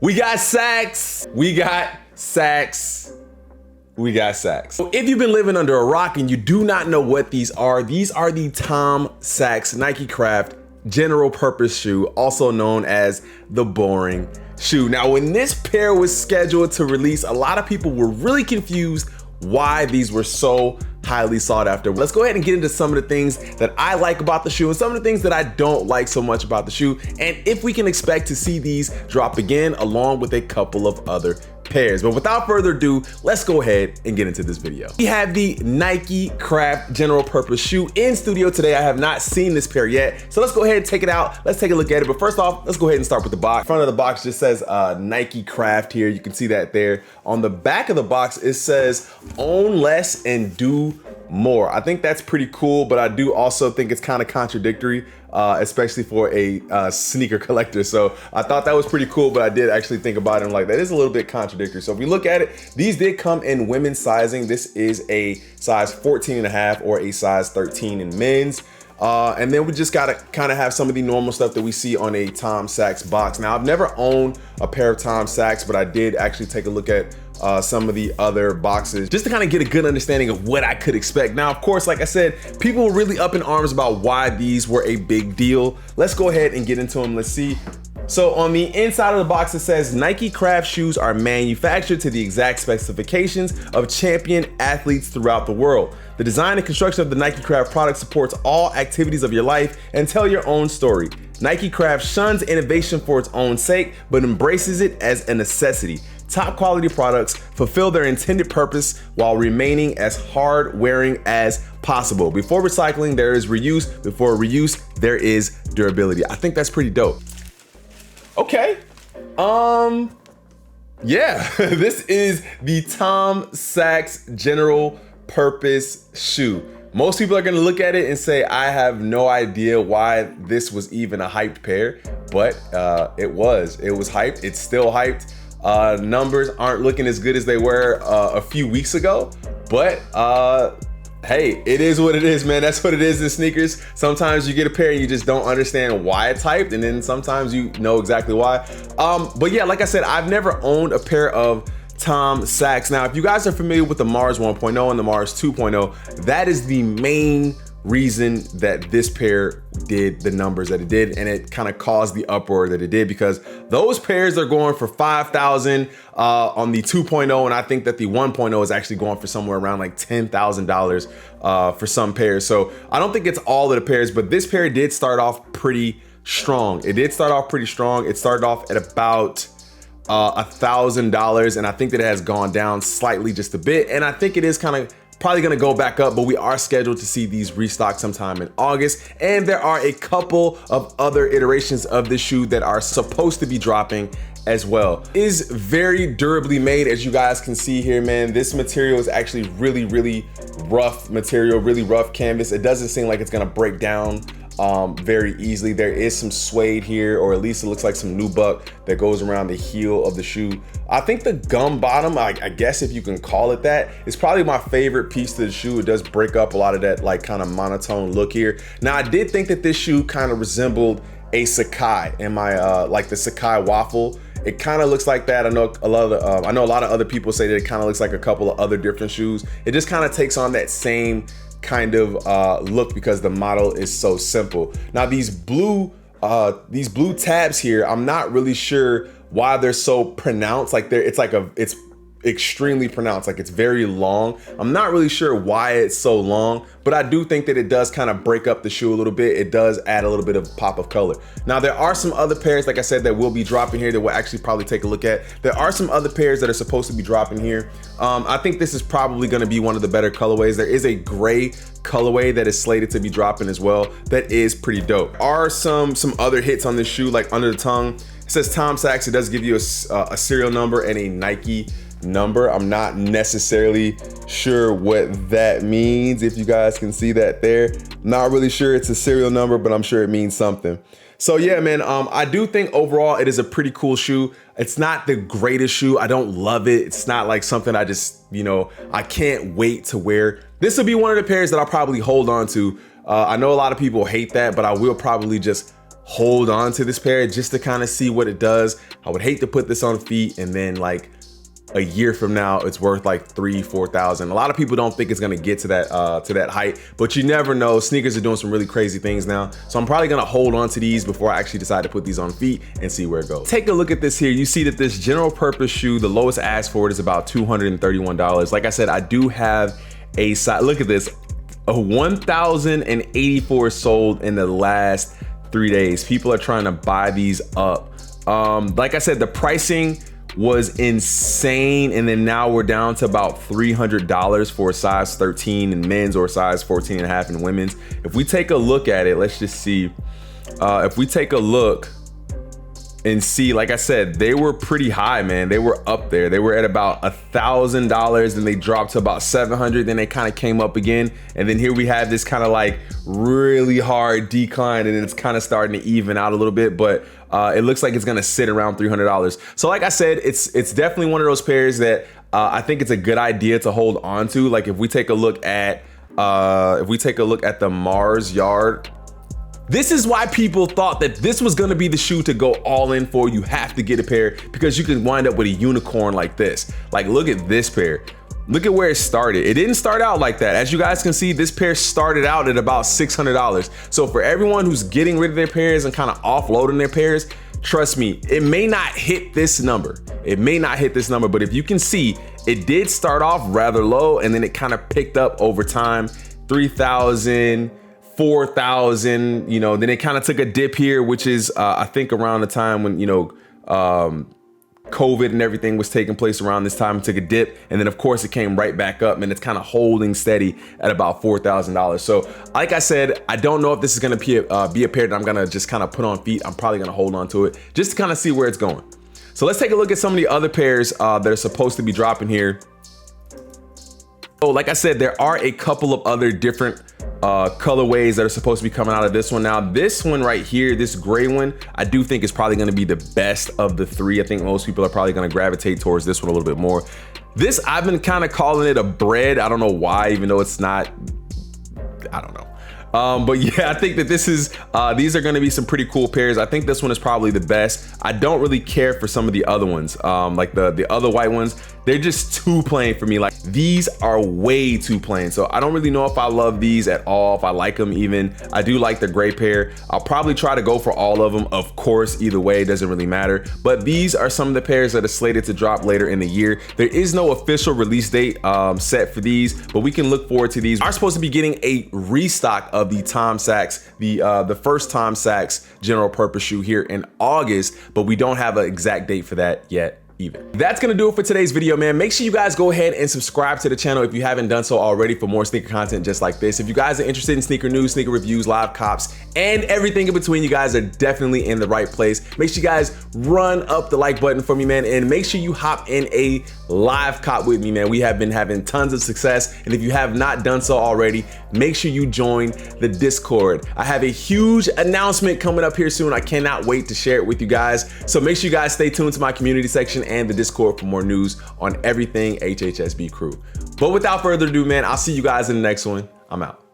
We got Sachs. We got Sachs. We got Sachs. So if you've been living under a rock and you do not know what these are the Tom Sachs Nike Craft general purpose shoe, also known as the boring shoe. Now, when this pair was scheduled to release, a lot of people were really confused why these were so highly sought after. Let's go ahead and get into some of the things that I like about the shoe and some of the things that I don't like so much about the shoe, and if we can expect to see these drop again along with a couple of other pairs. But without further ado, let's go ahead and get into this video. We have the Nike Craft general purpose shoe in studio today. I have not seen this pair yet, so let's go ahead and take it out. Let's take a look at it. But first off, let's go ahead and start with the box. Front of the box just says Nike Craft here. You can see that there. On the back of the box, it says own less and do more. I think that's pretty cool, but I do also think it's kind of contradictory, especially for a sneaker collector. So I thought that was pretty cool, but I did actually think about it and like, that is a little bit contradictory. So if we look at it, these did come in women's sizing. This is a size 14.5 or a size 13 in men's. And then we just gotta kind of have some of the normal stuff that we see on a Tom Sachs box. Now, I've never owned a pair of Tom Sachs, but I did actually take a look at some of the other boxes just to kind of get a good understanding of what I could expect. Now, of course, like I said, people were really up in arms about why these were a big deal. Let's go ahead and get into them. Let's see. So on the inside of the box, it says Nike Craft shoes are manufactured to the exact specifications of champion athletes throughout the world. The design and construction of the Nike Craft product supports all activities of your life and tell your own story. Nike Craft shuns innovation for its own sake, but embraces it as a necessity. Top quality products fulfill their intended purpose while remaining as hard wearing as possible. Before recycling, there is reuse. Before reuse, there is durability. I think that's pretty dope. Okay. Yeah, this is the Tom Sachs general purpose shoe. Most people are gonna look at it and say, I have no idea why this was even a hyped pair, but it was hyped. It's still hyped. Numbers aren't looking as good as they were a few weeks ago, but hey, it is what it is, man. That's what it is in sneakers. Sometimes you get a pair and you just don't understand why it's hyped, and then sometimes you know exactly why. But yeah, like I said, I've never owned a pair of Tom Sachs. Now, if you guys are familiar with the Mars 1.0 and the Mars 2.0, that is the main reason that this pair did the numbers that it did, and it kind of caused the uproar that it did, because those pairs are going for $5,000 on the 2.0, and I think that the 1.0 is actually going for somewhere around like $10,000 for some pairs. So I don't think it's all of the pairs, but this pair did start off pretty strong. It started off at about $1,000, and I think that it has gone down slightly just a bit, and I think it is kind of probably gonna go back up, but we are scheduled to see these restocked sometime in August, and there are a couple of other iterations of this shoe that are supposed to be dropping as well. It is very durably made, as you guys can see here, man. This material is actually really rough material, really rough canvas. It doesn't seem like it's gonna break down very easily. There is some suede here, or at least it looks like some nubuck that goes around the heel of the shoe. I think the gum bottom, I guess if you can call it that, is probably my favorite piece to the shoe. It does break up a lot of that like kind of monotone look here. Now, I did think that this shoe kind of resembled a Sacai in my like the Sacai waffle. It kind of looks like that. I know a lot of other people say that it kind of looks like a couple of other different shoes. It just kind of takes on that same kind of look because the model is so simple. Now, these blue tabs here, I'm not really sure why they're so pronounced. Like it's extremely pronounced, like it's very long. I'm not really sure why it's so long, but I do think that it does kind of break up the shoe a little bit. It does add a little bit of pop of color. Now, there are some other pairs, like I said, that will be dropping here that we'll actually probably take a look at. There are some other pairs that are supposed to be dropping here. I think this is probably gonna be one of the better colorways. There is a gray colorway that is slated to be dropping as well. That is pretty dope. Are some other hits on this shoe, like under the tongue. It says Tom Sachs. It does give you a serial number and a Nike number. I'm not necessarily sure what that means. If you guys can see that there, not really sure it's a serial number, but I'm sure it means something. So yeah, man, I do think overall it is a pretty cool shoe. It's not the greatest shoe. I don't love it. It's not like something I just, I can't wait to wear. This will be one of the pairs that I'll probably hold on to. I know a lot of people hate that, but I will probably just hold on to this pair just to kind of see what it does. I would hate to put this on feet and then like a year from now it's worth like 3,000-4,000. A lot of people don't think it's gonna get to that height, but you never know. Sneakers are doing some really crazy things now, so I'm probably gonna hold on to these before I actually decide to put these on feet and see where it goes. Take a look at this here. You see that this general purpose shoe, the lowest ask for it is about $231. Like I said, I do have a size. Look at this, a 1,084 sold in the last 3 days. People are trying to buy these up. Like I said, the pricing was insane, and then now we're down to about $300 for a size 13 in men's or size 14 and a half in women's. If we take a look at it, let's just see. If we take a look and see, like I said, they were pretty high, man. They were up there. They were at about $1,000, then they dropped to about 700, then they kind of came up again, and then here we have this kind of like really hard decline, and it's kind of starting to even out a little bit, but it looks like it's gonna sit around $300. So like I said, it's definitely one of those pairs that I think it's a good idea to hold on to. Like if we take a look at the Mars Yard, this is why people thought that this was gonna be the shoe to go all in for. You have to get a pair because you can wind up with a unicorn like this. Like look at this pair. Look at where it started. It didn't start out like that. As you guys can see, this pair started out at about $600. So for everyone who's getting rid of their pairs and kind of offloading their pairs, trust me, it may not hit this number. It may not hit this number, but if you can see, it did start off rather low and then it kind of picked up over time, 3,000, 4,000, you know, then it kind of took a dip here, which is I think around the time when, you know, COVID and everything was taking place around this time. It took a dip, and then of course it came right back up, and it's kind of holding steady at about $4,000. So like I said, I don't know if this is going to be a pair that I'm going to just kind of put on feet. I'm probably going to hold on to it just to kind of see where it's going. So let's take a look at some of the other pairs that are supposed to be dropping here. So like I said, there are a couple of other different colorways that are supposed to be coming out of this one. Now this one right here, this gray one, I do think is probably going to be the best of the three. I think most people are probably going to gravitate towards this one a little bit more. This, I've been kind of calling it a bread. I don't know why, even though it's not, I don't know. But yeah, I think that this is these are going to be some pretty cool pairs. I think this one is probably the best. I don't really care for some of the other ones, like the other white ones. They're just too plain for me. Like these are way too plain. So I don't really know if I love these at all, if I like them even. I do like the gray pair. I'll probably try to go for all of them. Of course, either way, it doesn't really matter. But these are some of the pairs that are slated to drop later in the year. There is no official release date set for these, but we can look forward to these. We are supposed to be getting a restock of the Tom Sachs, the first Tom Sachs general purpose shoe here in August, but we don't have an exact date for that yet either. That's gonna do it for today's video, man. Make sure you guys go ahead and subscribe to the channel if you haven't done so already for more sneaker content just like this. If you guys are interested in sneaker news, sneaker reviews, live cops, and everything in between, you guys are definitely in the right place. Make sure you guys run up the like button for me, man, and make sure you hop in a live cop with me, man. We have been having tons of success, and if you have not done so already, make sure you join the Discord. I have a huge announcement coming up here soon. I cannot wait to share it with you guys. So make sure you guys stay tuned to my community section and the Discord for more news on everything HHSB crew. But without further ado, man, I'll see you guys in the next one. I'm out.